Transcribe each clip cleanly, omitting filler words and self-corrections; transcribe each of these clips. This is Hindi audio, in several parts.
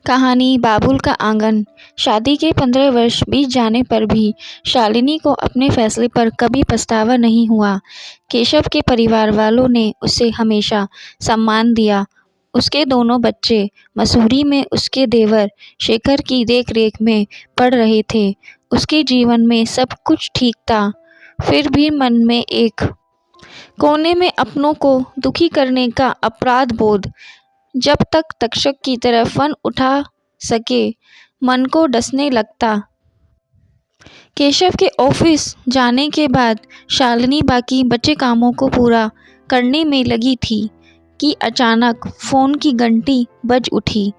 कहानी बाबुल का आंगन। शादी के 15 वर्ष बीत जाने पर भी शालिनी को अपने फैसले पर कभी पछतावा नहीं हुआ। केशव के परिवार वालों ने उसे हमेशा सम्मान दिया। उसके दोनों बच्चे मसूरी में उसके देवर शेखर की देखरेख में पढ़ रहे थे। उसके जीवन में सब कुछ ठीक था, फिर भी मन में एक कोने में अपनों को दुखी करने का अपराध बोध जब तक तक्षक की तरह फन उठा सके मन को डसने लगता। केशव के ऑफिस जाने के बाद शालिनी बाकी बचे कामों को पूरा करने में लगी थी कि अचानक फ़ोन की घंटी बज उठी।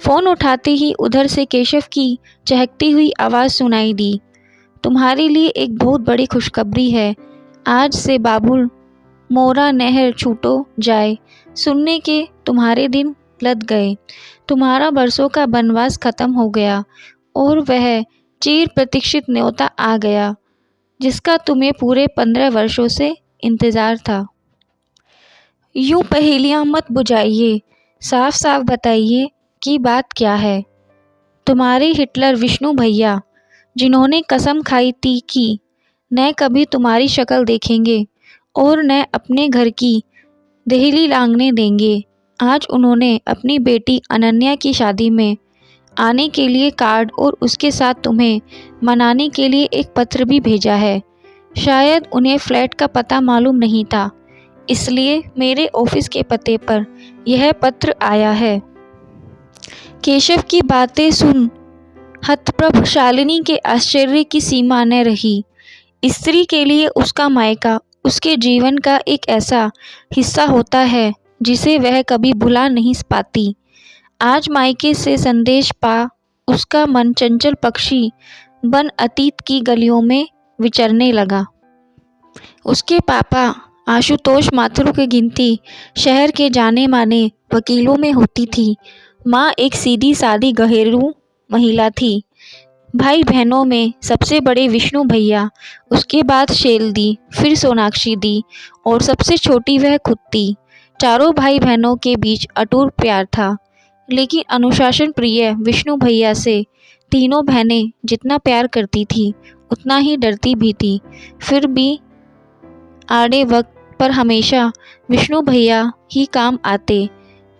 फ़ोन उठाते ही उधर से केशव की चहकती हुई आवाज़ सुनाई दी। तुम्हारे लिए एक बहुत बड़ी खुशखबरी है। आज से बाबुल मोरा नहर छूटो जाए। सुनने के तुम्हारे दिन लद गए। तुम्हारा बरसों का बनवास खत्म हो गया और वह चिर प्रतीक्षित न्योता आ गया जिसका तुम्हें पूरे 15 वर्षों से इंतज़ार था। यूं पहेलियां मत बुझाइए, साफ साफ बताइए कि बात क्या है। तुम्हारे हिटलर विष्णु भैया, जिन्होंने कसम खाई थी कि न कभी तुम्हारी शक्ल देखेंगे और न अपने घर की देहली लांघने देंगे, आज उन्होंने अपनी बेटी अनन्या की शादी में आने के लिए कार्ड और उसके साथ तुम्हें मनाने के लिए एक पत्र भी भेजा है। शायद उन्हें फ्लैट का पता मालूम नहीं था, इसलिए मेरे ऑफिस के पते पर यह पत्र आया है। केशव की बातें सुन हतप्रभ शालिनी के आश्चर्य की सीमा न रही। स्त्री के लिए उसका मायका उसके जीवन का एक ऐसा हिस्सा होता है जिसे वह कभी भुला नहीं पाती। आज मायके से संदेश पा उसका मन चंचल पक्षी बन अतीत की गलियों में विचरने लगा। उसके पापा आशुतोष माथुर की गिनती शहर के जाने माने वकीलों में होती थी। माँ एक सीधी सादी घरेलू महिला थी। भाई बहनों में सबसे बड़े विष्णु भैया, उसके बाद शेल दी, फिर सोनाक्षी दी और सबसे छोटी वह खुद थी। चारों भाई बहनों के बीच अटूट प्यार था, लेकिन अनुशासन प्रिय विष्णु भैया से तीनों बहनें जितना प्यार करती थी उतना ही डरती भी थी। फिर भी आड़े वक्त पर हमेशा विष्णु भैया ही काम आते,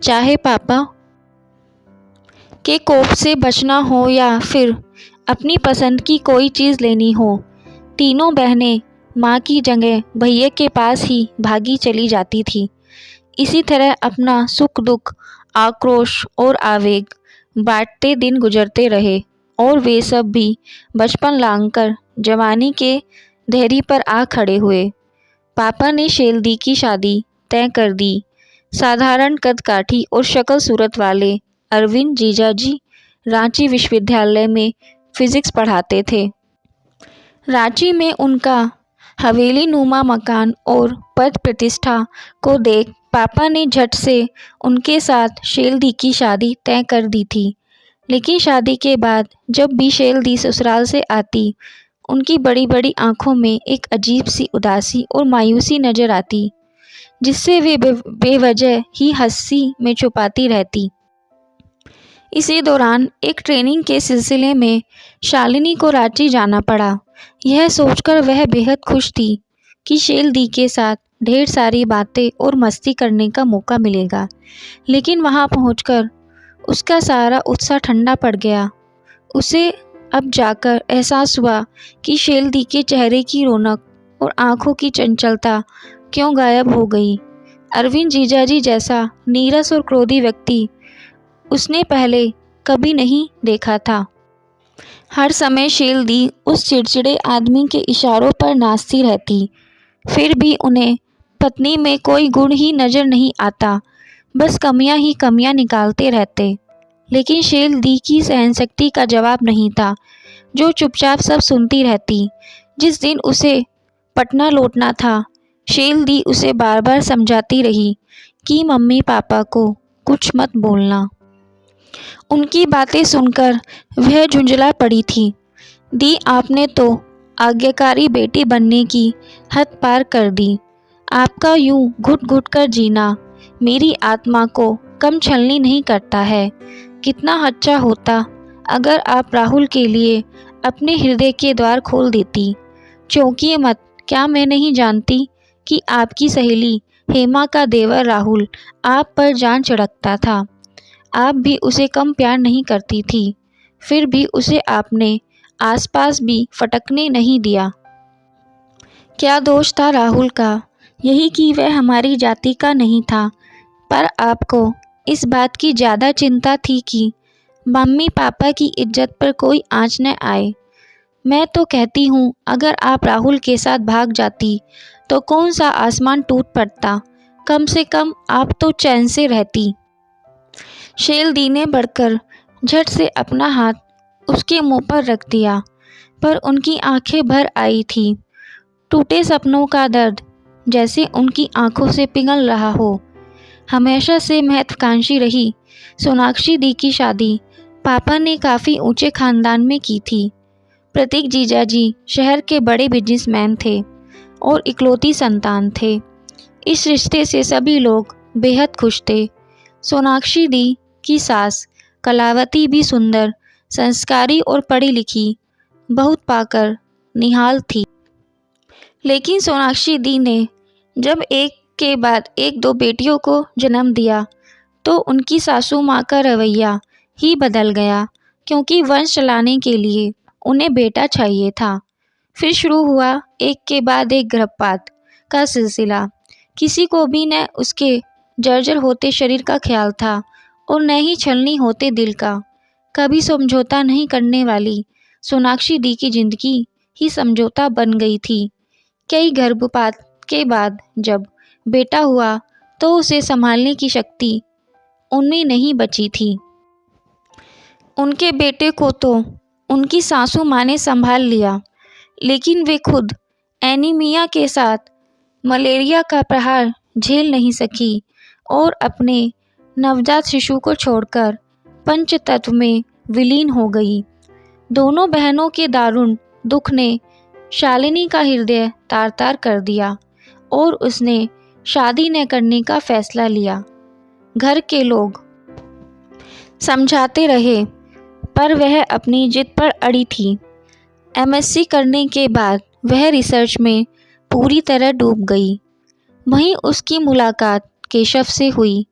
चाहे पापा के कोप से बचना हो या फिर अपनी पसंद की कोई चीज़ लेनी हो। तीनों बहनें माँ की जगह भैया के पास ही भागी चली जाती थी। इसी तरह अपना सुख दुख, आक्रोश और आवेग बांटते दिन गुजरते रहे और वे सब भी बचपन लांघकर जवानी के देहरी पर आ खड़े हुए। पापा ने शेलदी की शादी तय कर दी। साधारण कदकाठी और शक्ल सूरत वाले अरविंद जीजाजी रांची विश्वविद्यालय में फिजिक्स पढ़ाते थे। रांची में उनका हवेली नुमा मकान और पद प्रतिष्ठा को देख पापा ने झट से उनके साथ शेलदी की शादी तय कर दी थी। लेकिन शादी के बाद जब भी शेलदी ससुराल से आती, उनकी बड़ी बड़ी आंखों में एक अजीब सी उदासी और मायूसी नजर आती, जिससे वे बेवजह ही हंसी में छुपाती रहती। इसी दौरान एक ट्रेनिंग के सिलसिले में शालिनी को रांची जाना पड़ा। यह सोचकर वह बेहद खुश थी कि शेलदी के साथ ढेर सारी बातें और मस्ती करने का मौका मिलेगा। लेकिन वहां पहुंचकर उसका सारा उत्साह ठंडा पड़ गया। उसे अब जाकर एहसास हुआ कि शेलदी के चेहरे की रौनक और आंखों की चंचलता क्यों गायब हो गई। अरविंद जीजाजी जैसा नीरस और क्रोधी व्यक्ति उसने पहले कभी नहीं देखा था। हर समय शेलदी उस चिड़चिड़े आदमी के इशारों पर नाचती रहती, फिर भी उन्हें पत्नी में कोई गुण ही नजर नहीं आता, बस कमियां ही कमियां निकालते रहते। लेकिन शेलदी की सहनशक्ति का जवाब नहीं था, जो चुपचाप सब सुनती रहती। जिस दिन उसे पटना लौटना था, शेलदी उसे बार बार समझाती रही कि मम्मी पापा को कुछ मत बोलना। उनकी बातें सुनकर वह झुंझला पड़ी थी। दी आपने तो आज्ञाकारी बेटी बनने की हद पार कर दी। आपका यूं घुट घुट कर जीना मेरी आत्मा को कम छलनी नहीं करता है। कितना अच्छा होता अगर आप राहुल के लिए अपने हृदय के द्वार खोल देती। चौंकिए मत, क्या मैं नहीं जानती कि आपकी सहेली हेमा का देवर राहुल आप पर जान छिड़कता था। आप भी उसे कम प्यार नहीं करती थी, फिर भी उसे आपने आसपास भी फटकने नहीं दिया। क्या दोष था राहुल का? यही कि वह हमारी जाति का नहीं था, पर आपको इस बात की ज़्यादा चिंता थी कि मम्मी पापा की इज्जत पर कोई आँच न आए। मैं तो कहती हूँ अगर आप राहुल के साथ भाग जाती तो कौन सा आसमान टूट पड़ता, कम से कम आप तो चैन से रहती। शैलदी ने बढ़कर झट से अपना हाथ उसके मुंह पर रख दिया, पर उनकी आंखें भर आई थी। टूटे सपनों का दर्द जैसे उनकी आंखों से पिघल रहा हो। हमेशा से महत्वाकांक्षी रही सोनाक्षी दी की शादी पापा ने काफ़ी ऊंचे खानदान में की थी। प्रतीक जीजाजी शहर के बड़े बिजनेसमैन थे और इकलौती संतान थे। इस रिश्ते से सभी लोग बेहद खुश थे। सोनाक्षी दी की सास कलावती भी सुंदर, संस्कारी और पढ़ी लिखी बहुत पाकर निहाल थी। लेकिन सोनाक्षी दी ने जब एक के बाद एक दो बेटियों को जन्म दिया तो उनकी सासू माँ का रवैया ही बदल गया, क्योंकि वंश चलाने के लिए उन्हें बेटा चाहिए था। फिर शुरू हुआ एक के बाद एक गर्भपात का सिलसिला। किसी को भी न उसके जर्जर होते शरीर का ख्याल था और न ही छलनी होते दिल का। कभी समझौता नहीं करने वाली सोनाक्षी दी की जिंदगी ही समझौता बन गई थी। कई गर्भपात के बाद जब बेटा हुआ तो उसे संभालने की शक्ति उनमें नहीं बची थी। उनके बेटे को तो उनकी सासू माँ ने संभाल लिया, लेकिन वे खुद एनीमिया के साथ मलेरिया का प्रहार झेल नहीं सकी और अपने नवजात शिशु को छोड़कर पंचतत्व में विलीन हो गई। दोनों बहनों के दारुण दुख ने शालिनी का हृदय तार तार कर दिया और उसने शादी न करने का फैसला लिया। घर के लोग समझाते रहे, पर वह अपनी जिद पर अड़ी थी। एमएससी करने के बाद वह रिसर्च में पूरी तरह डूब गई। वहीं उसकी मुलाकात केशव से हुई।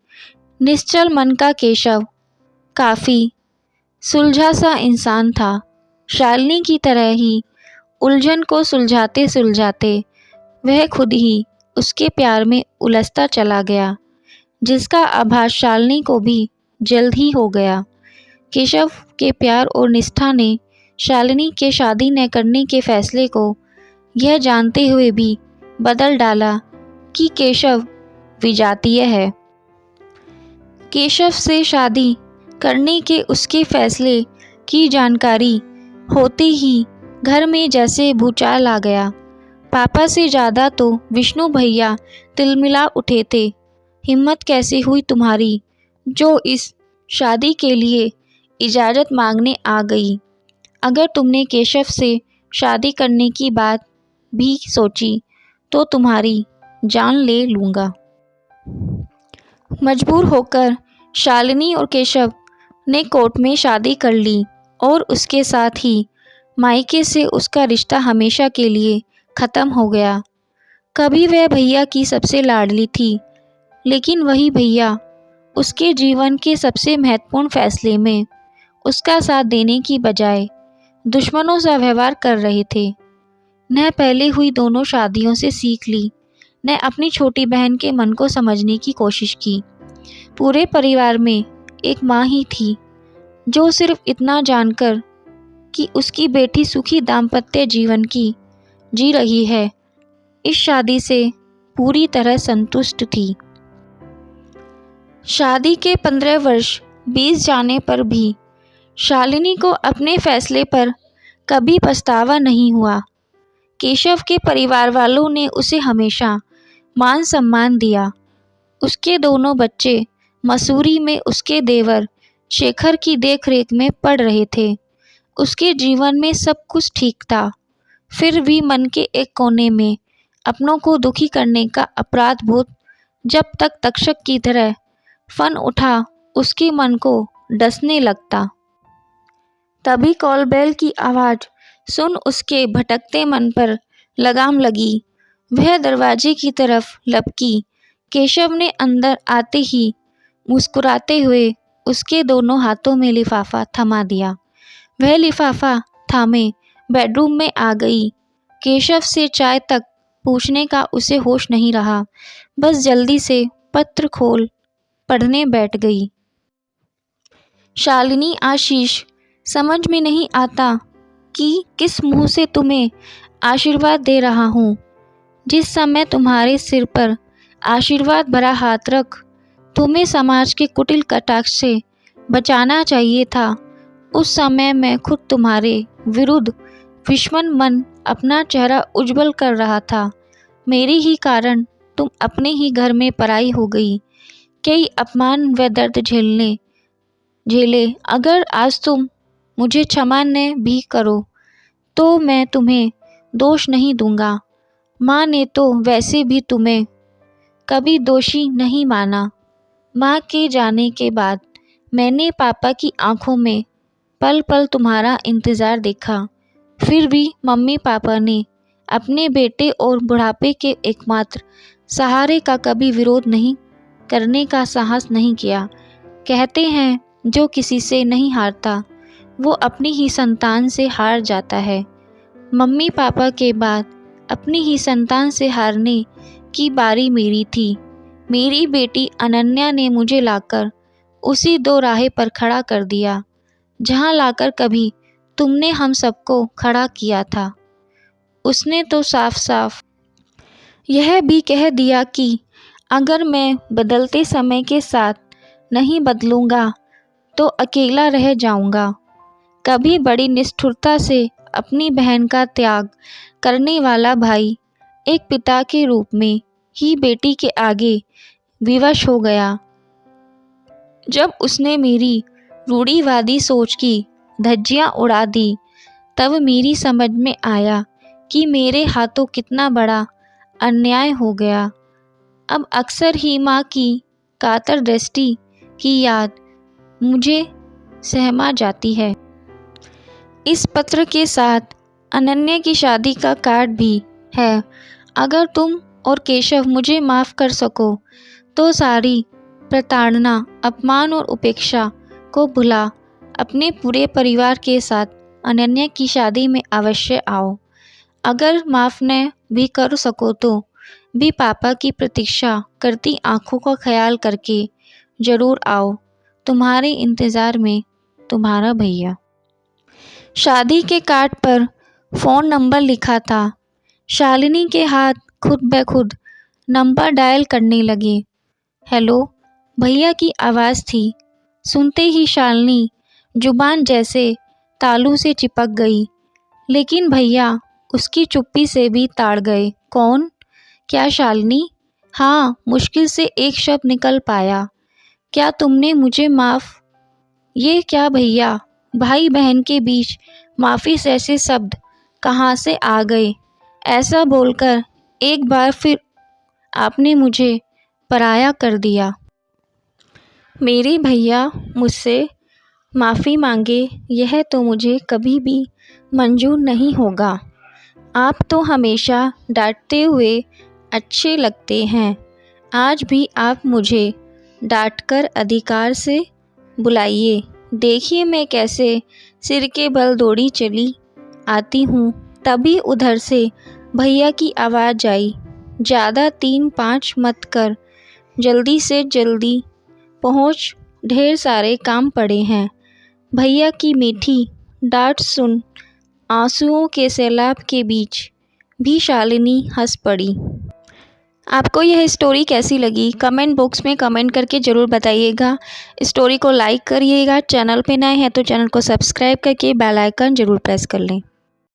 निश्चल मन का केशव काफ़ी सुलझा सा इंसान था। शालिनी की तरह ही उलझन को सुलझाते सुलझाते वह खुद ही उसके प्यार में उलझता चला गया, जिसका आभास शालिनी को भी जल्द ही हो गया। केशव के प्यार और निष्ठा ने शालिनी के शादी न करने के फैसले को यह जानते हुए भी बदल डाला कि केशव विजातीय है। केशव से शादी करने के उसके फैसले की जानकारी होते ही घर में जैसे भूचाल आ गया। पापा से ज़्यादा तो विष्णु भैया तिलमिला उठे थे। हिम्मत कैसे हुई तुम्हारी जो इस शादी के लिए इजाज़त मांगने आ गई? अगर तुमने केशव से शादी करने की बात भी सोची तो तुम्हारी जान ले लूँगा। मजबूर होकर शालिनी और केशव ने कोर्ट में शादी कर ली और उसके साथ ही मायके से उसका रिश्ता हमेशा के लिए ख़त्म हो गया। कभी वह भैया की सबसे लाडली थी, लेकिन वही भैया उसके जीवन के सबसे महत्वपूर्ण फैसले में उसका साथ देने की बजाय दुश्मनों सा व्यवहार कर रहे थे। न पहले हुई दोनों शादियों से सीख ली, न अपनी छोटी बहन के मन को समझने की कोशिश की। पूरे परिवार में एक माँ ही थी जो सिर्फ इतना जानकर कि उसकी बेटी सुखी दाम्पत्य जीवन की जी रही है, इस शादी से पूरी तरह संतुष्ट थी। शादी के 15 वर्ष बीत जाने पर भी शालिनी को अपने फैसले पर कभी पछतावा नहीं हुआ। केशव के परिवार वालों ने उसे हमेशा मान सम्मान दिया। उसके दोनों बच्चे मसूरी में उसके देवर शेखर की देखरेख में पढ़ रहे थे। उसके जीवन में सब कुछ ठीक था, फिर भी मन के एक कोने में अपनों को दुखी करने का अपराध बोध जब तक तक्षक की तरह फन उठा उसके मन को डसने लगता। तभी कॉल बेल की आवाज़ सुन उसके भटकते मन पर लगाम लगी। वह दरवाजे की तरफ लपकी। केशव ने अंदर आते ही मुस्कुराते हुए उसके दोनों हाथों में लिफाफा थमा दिया। वह लिफाफा थामे बेडरूम में आ गई। केशव से चाय तक पूछने का उसे होश नहीं रहा। बस जल्दी से पत्र खोल पढ़ने बैठ गई। शालिनी आशीष, समझ में नहीं आता कि किस मुंह से तुम्हें आशीर्वाद दे रहा हूँ। जिस समय तुम्हारे सिर पर आशीर्वाद भरा हाथ रख तुम्हें समाज के कुटिल कटाक्ष से बचाना चाहिए था, उस समय मैं खुद तुम्हारे विरुद्ध विषमन मन अपना चेहरा उज्जवल कर रहा था। मेरे ही कारण तुम अपने ही घर में पराई हो गई। कई अपमान व दर्द झेले अगर आज तुम मुझे क्षमा न भी करो तो मैं तुम्हें दोष नहीं दूंगा। माँ ने तो वैसे भी तुम्हें कभी दोषी नहीं माना। माँ के जाने के बाद मैंने पापा की आंखों में पल पल तुम्हारा इंतज़ार देखा। फिर भी मम्मी पापा ने अपने बेटे और बुढ़ापे के एकमात्र सहारे का कभी विरोध नहीं करने का साहस नहीं किया। कहते हैं जो किसी से नहीं हारता वो अपनी ही संतान से हार जाता है। मम्मी पापा के बाद अपनी ही संतान से हारने की बारी मेरी थी। मेरी बेटी अनन्या ने मुझे लाकर उसी दो राह पर खड़ा कर दिया जहां लाकर कभी तुमने हम सबको खड़ा किया था। उसने तो साफ साफ यह भी कह दिया कि अगर मैं बदलते समय के साथ नहीं बदलूंगा तो अकेला रह जाऊंगा। कभी बड़ी निष्ठुरता से अपनी बहन का त्याग करने वाला भाई एक पिता के रूप में ही बेटी के आगे विवश हो गया। जब उसने मेरी रूढ़िवादी सोच की धज्जियां उड़ा दी तब मेरी समझ में आया कि मेरे हाथों कितना बड़ा अन्याय हो गया। अब अक्सर ही माँ की कातर दृष्टि की याद मुझे सहमा जाती है। इस पत्र के साथ अनन्या की शादी का कार्ड भी है। अगर तुम और केशव मुझे माफ़ कर सको तो सारी प्रताड़ना, अपमान और उपेक्षा को भुला अपने पूरे परिवार के साथ अनन्या की शादी में अवश्य आओ। अगर माफ़ न भी कर सको तो भी पापा की प्रतीक्षा करती आंखों का ख्याल करके ज़रूर आओ। तुम्हारे इंतज़ार में तुम्हारा भैया। शादी के कार्ड पर फ़ोन नंबर लिखा था। शालिनी के हाथ खुद ब खुद नंबर डायल करने लगे। हेलो, भैया की आवाज़ थी। सुनते ही शालिनी जुबान जैसे तालू से चिपक गई, लेकिन भैया उसकी चुप्पी से भी ताड़ गए। कौन? क्या शालिनी? हाँ, मुश्किल से एक शब्द निकल पाया। क्या तुमने मुझे माफ़? ये क्या भैया, भाई बहन के बीच माफ़ी जैसे शब्द कहाँ से आ गए? ऐसा बोलकर एक बार फिर आपने मुझे पराया कर दिया। मेरे भैया मुझसे माफ़ी मांगे यह तो मुझे कभी भी मंजूर नहीं होगा। आप तो हमेशा डांटते हुए अच्छे लगते हैं। आज भी आप मुझे डांटकर अधिकार से बुलाइए। देखिए मैं कैसे सिर के बल दौड़ी चली आती हूँ। तभी उधर से भैया की आवाज़ आई, ज़्यादा 3-5 मत कर, जल्दी से जल्दी पहुँच, ढेर सारे काम पड़े हैं। भैया की मीठी डांट सुन आंसुओं के सैलाब के बीच भी शालिनी हंस पड़ी। आपको यह स्टोरी कैसी लगी कमेंट बॉक्स में कमेंट करके ज़रूर बताइएगा। स्टोरी को लाइक करिएगा। चैनल पे नए हैं तो चैनल को सब्सक्राइब करके बेल आइकन ज़रूर प्रेस कर लें।